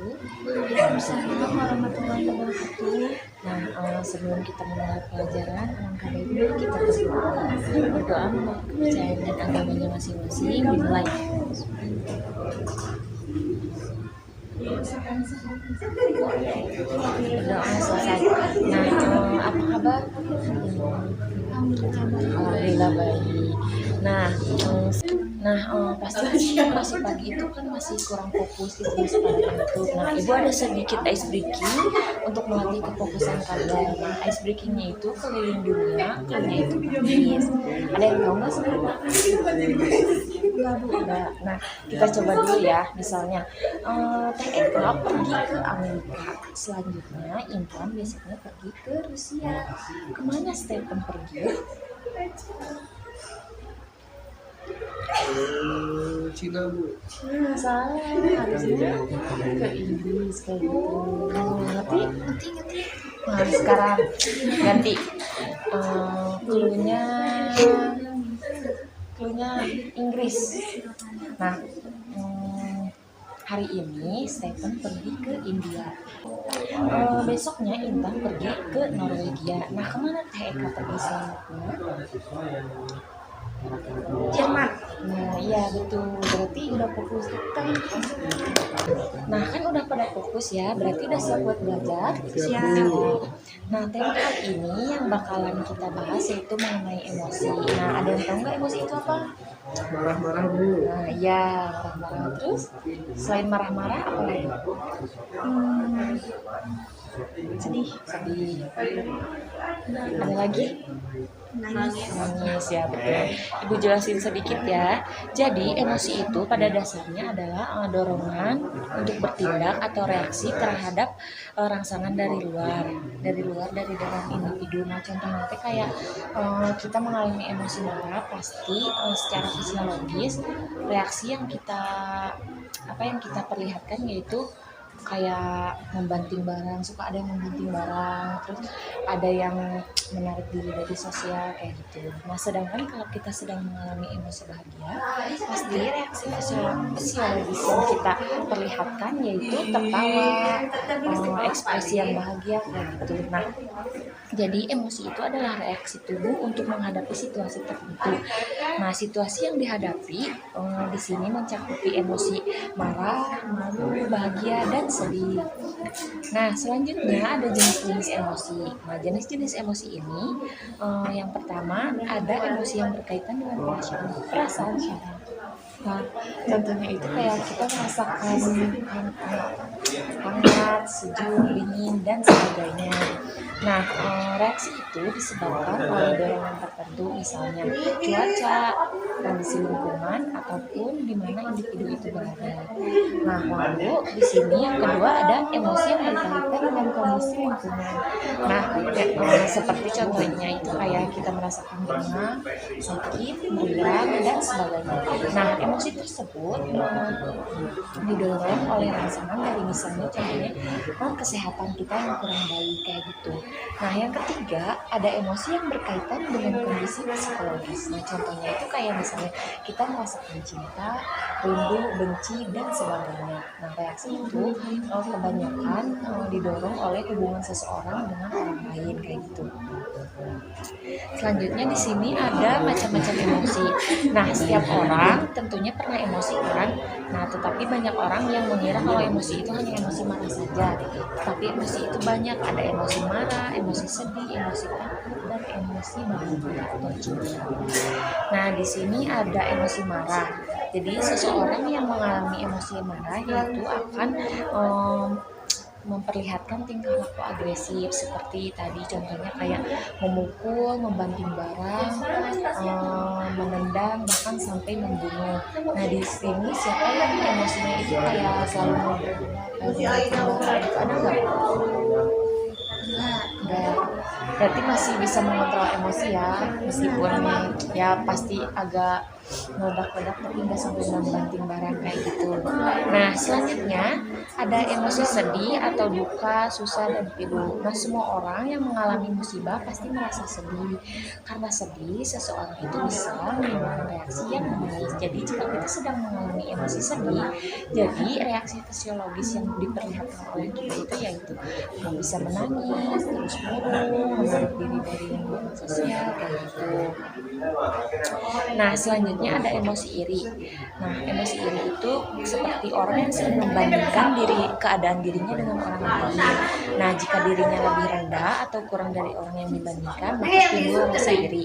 wabarakatuh. Waalaikumsalam warahmatullahi wabarakatuh. Nah, sebelum kita memulai pelajaran, alangkah baiknya kita berdoa menurut kepercayaan dan agamanya masing-masing. Dimulai. Berdoa selesai. Nah, apa kabar? Alhamdulillah baik. Pasti masih pagi itu kan masih kurang fokus gitu masih pada ngantuk. Nah, ibu ada sedikit ice breaking untuk melatih kefokusan kalian. Ice breakingnya itu keliling dunia, kalian itu bisnis. Ada yang tahu nggak sebenarnya? Enggak bu, enggak. Nah, kita coba dulu ya. Misalnya, Teh Eka pergi ke Amerika. Selanjutnya, Intan biasanya pergi ke Rusia. Kemana Stephen pergi? Cina bu. Salah, harusnya ke Inggris kayak gitu. Ngerti? Nah, sekarang ganti. Cluenya Inggris. Nah, hari ini Stephen pergi ke India. Besoknya Intan pergi ke Norwegia. Nah, kemana Teh Eka pergi selanjutnya? Jerman. Nah, iya betul. Berarti udah fokus kan? Nah, kan udah pada fokus ya. Berarti udah siap buat belajar? Siap. Nah, tema kali ini yang bakalan kita bahas yaitu mengenai emosi. Nah, ada yang tahu nggak emosi itu apa? Marah-marah bu. Nah, ya marah-marah. Terus selain marah-marah apa lagi? Sedih. Ada lagi? Nangis ya betul. Ibu jelasin sedikit ya. Jadi emosi itu pada dasarnya adalah dorongan untuk bertindak atau reaksi terhadap rangsangan dari dalam individu. Nah, contohnya kayak kita mengalami emosi marah, pasti secara fisiologis reaksi yang kita perlihatkan yaitu kayak membanting barang, suka ada yang membanting barang, terus ada yang menarik diri dari sosial kayak gitu. Nah, sedangkan kalau kita sedang mengalami emosi bahagia, pasti reaksi fisiologis yang kita perlihatkan yaitu tertawa, ekspresi yang bahagia kayak gitu. Nah, jadi emosi itu adalah reaksi tubuh untuk menghadapi situasi tertentu. Nah, situasi yang dihadapi di sini mencakupi emosi marah, malu, bahagia, dan sedih. Nah, selanjutnya ada jenis-jenis emosi. Nah, jenis-jenis emosi ini yang pertama ada emosi yang berkaitan dengan perasaan syaraf. Nah, contohnya itu kayak kita merasakan hangat, sejuk, dingin, dan sebagainya. Nah, reaksi itu disebabkan oleh dorongan tertentu, misalnya cuaca, kondisi lingkungan, ataupun di mana individu itu berada. Nah, lalu di sini yang kedua ada emosi yang berkaitan dengan kondisi lingkungan. Nah, seperti contohnya itu kayak kita merasakan demam, sakit, meriang, dan sebagainya. Nah, emosi tersebut didorong oleh rangsangan dari misalnya contohnya kesehatan kita yang kurang baik kayak gitu. Nah, yang ketiga ada emosi yang berkaitan dengan kondisi psikologis. Nah, contohnya itu kayak misalnya kita merasakan cinta, rindu, benci, dan sebagainya. Nah, reaksi itu kebanyakan didorong oleh hubungan seseorang dengan orang lain kayak gitu. Selanjutnya di sini ada macam-macam emosi. Nah, setiap orang tentunya pernah emosi kan. Nah, tetapi banyak orang yang mengira kalau emosi itu hanya emosi marah saja. Tapi emosi itu banyak. Ada emosi marah, emosi sedih, emosi takut, dan emosi bahagia atau cinta. Nah, di sini ada emosi marah. Jadi seseorang yang mengalami emosi marah yaitu akan memperlihatkan tingkah laku agresif seperti tadi contohnya kayak memukul, membanting barang, menendang, bahkan sampai membunuh. Nah, di sini siapa yang emosinya itu kayak selalu ada nggak? Enggak. Berarti masih bisa mengontrol emosi ya, meskipun ya pasti agak meledak-ledak tapi nggak sampai membanting barang kayak gitu. Nah selanjutnya ada emosi sedih atau duka, susah dan pilu. Nah semua orang yang mengalami musibah pasti merasa sedih. Karena sedih, seseorang itu bisa menimbulkan reaksi yang baik. Jadi jika kita sedang mengalami emosi sedih, jadi reaksi fisiologis yang diperlihatkan oleh kita itu yaitu bisa menangis, terus murung, menarik diri dari lingkungan sosial kayak gitu. Nah selanjutnya ada emosi iri. Nah emosi iri itu seperti orang yang sering membandingkan keadaan dirinya dengan orang lain. Nah jika dirinya lebih rendah atau kurang dari orang yang dibandingkan, maka timbul rasa iri.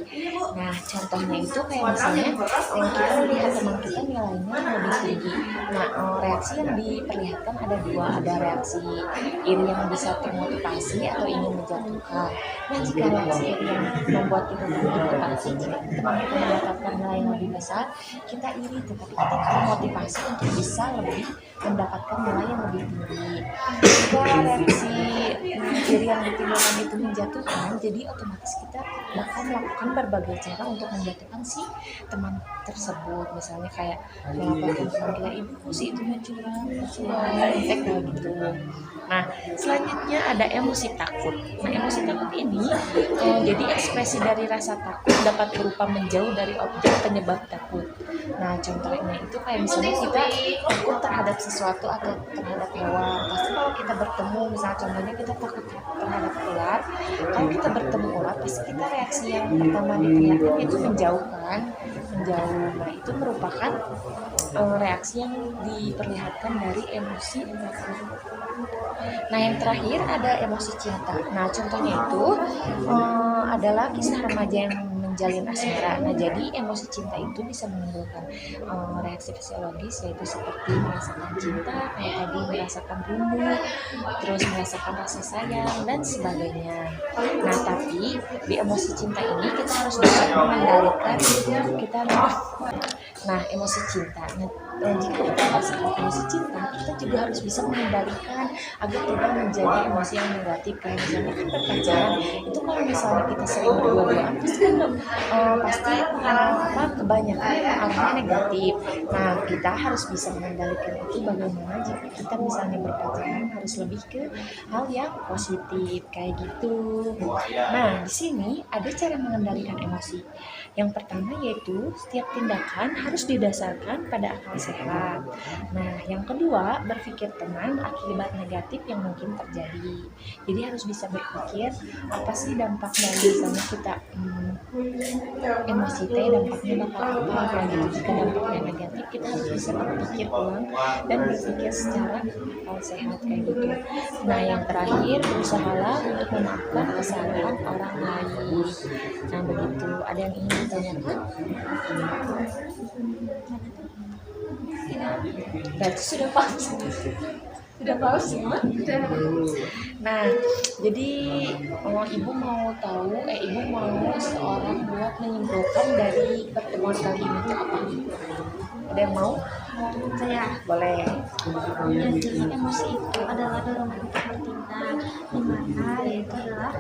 Nah contohnya itu kayak misalnya yang kita melihat teman kita nilainya lebih tinggi. Nah reaksi yang diperlihatkan ada dua, ada reaksi iri yang bisa termotivasi atau ingin menjatuhkan. Nah jika reaksi iri yang membuat kita termotivasi, jika teman kita mendapatkan nilai yang lebih besar, kita iri, tetapi kita termotivasi untuk bisa lebih mendapatkan nilai yang lebih tinggi. Jika reaksi iri yang ditimbulkan itu menjatuhkan, jadi otomatis kita bakal melakukan berbagai cara untuk menjatuhkan si teman tersebut. Misalnya kayak melaporkan teman kita, ibu si itu curang, kayak gitu. Nah selanjutnya ada emosi takut. Nah emosi takut ini jadi ekspresi dari rasa takut dapat berupa menjauh dari objek penyebab takut. Nah contohnya itu kayak misalnya kita takut terhadap sesuatu atau terhadap hewan. Pasti kalau kita bertemu, misalnya contohnya kita takut terhadap ular, kalau kita bertemu ular pasti kita reaksi yang pertama diperlihatkan itu menjauhkan, menjauh. Nah itu merupakan reaksi yang diperlihatkan dari emosi takut. Nah yang terakhir ada emosi cinta. Nah contohnya itu adalah kisah remaja yang menjalin asmara. Nah jadi emosi cinta itu bisa menimbulkan reaksi fisiologis, yaitu seperti merasakan cinta, kayak tadi merasakan rindu, terus merasakan rasa sayang dan sebagainya. Nah tapi di emosi cinta ini kita harus bisa mengendalikan emosi cinta. Nah, jika kita merasakan emosi cinta, kita juga harus bisa mengendalikan agar tidak menjadi emosi yang negatif. Kayak misalnya kita berpacaran, itu kalau misalnya kita sering berdua-duaan, pasti kebanyakan arahnya negatif. Nah, kita harus bisa mengendalikan itu bagaimana jika kita misalnya berpacaran harus lebih ke hal yang positif kayak gitu. Nah, di sini ada cara mengendalikan emosi. Yang pertama yaitu setiap tindakan harus didasarkan pada akal sehat. Nah, yang kedua berpikir tenang akibat negatif yang mungkin terjadi. Jadi harus bisa berpikir apa sih dampak dari misalnya kita emosi dampaknya bakal apa kayak gitu. Jika dampaknya negatif kita harus bisa berpikir ulang dan berpikir secara akal sehat kayak gitu. Nah, yang terakhir berusahalah untuk memaafkan kesalahan orang lain. Nah, begitu. Ada yang ingin ditanyakan? Berarti sudah paham. Sudah paham semua? Nah, jadi ibu mau seorang buat menyimpulkan dari pertemuan kali ini itu apa? Ada yang mau? Saya Boleh. ya, jadi emosi itu adalah dorongan untuk bertindak, dimana yaitu adalah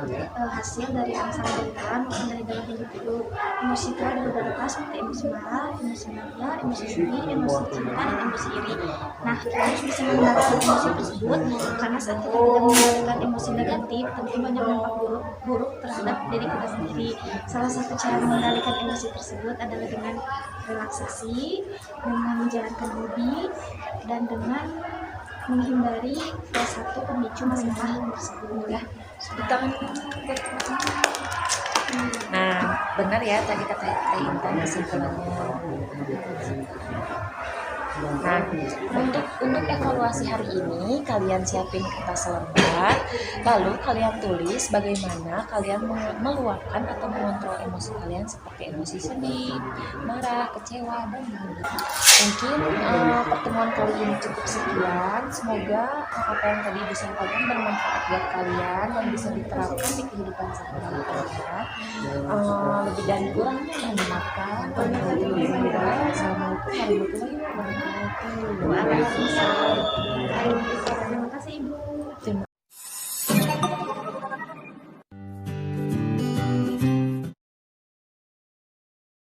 hasil dari angsal dari dalam maupun dari dalam individu. Emosi itu ada beberapa seperti emosi marah, emosi bahagia, emosi sedih, emosi cinta, dan emosi iri. Nah, kita harus bisa mengendalikan emosi tersebut karena saat kita tidak mengendalikan emosi negatif, tentu banyak dampak buruk terhadap diri kita sendiri. Salah satu cara mengendalikan emosi tersebut adalah dengan relaksasi, dengan menjalankan hobi, dan dengan menghindari salah satu pemicu masalah tersebut ya. Nah, benar ya tadi kata Intan kesimpulannya. Nah, untuk evaluasi hari ini kalian siapin kertas lembar, lalu kalian tulis bagaimana kalian meluapkan atau mengontrol emosi kalian seperti emosi sedih, marah, kecewa, dan bahagia. Mungkin pertemuan kali ini cukup sekian. Semoga apa yang tadi disampaikan bermanfaat buat kalian dan bisa diterapkan di kehidupan sehari-hari kalian. Lebih dan kurangnya mohon dimaafkan. Assalamualaikum warahmatullahi wabarakatuh. Waalaikumsalam. Terima kasih Ibu.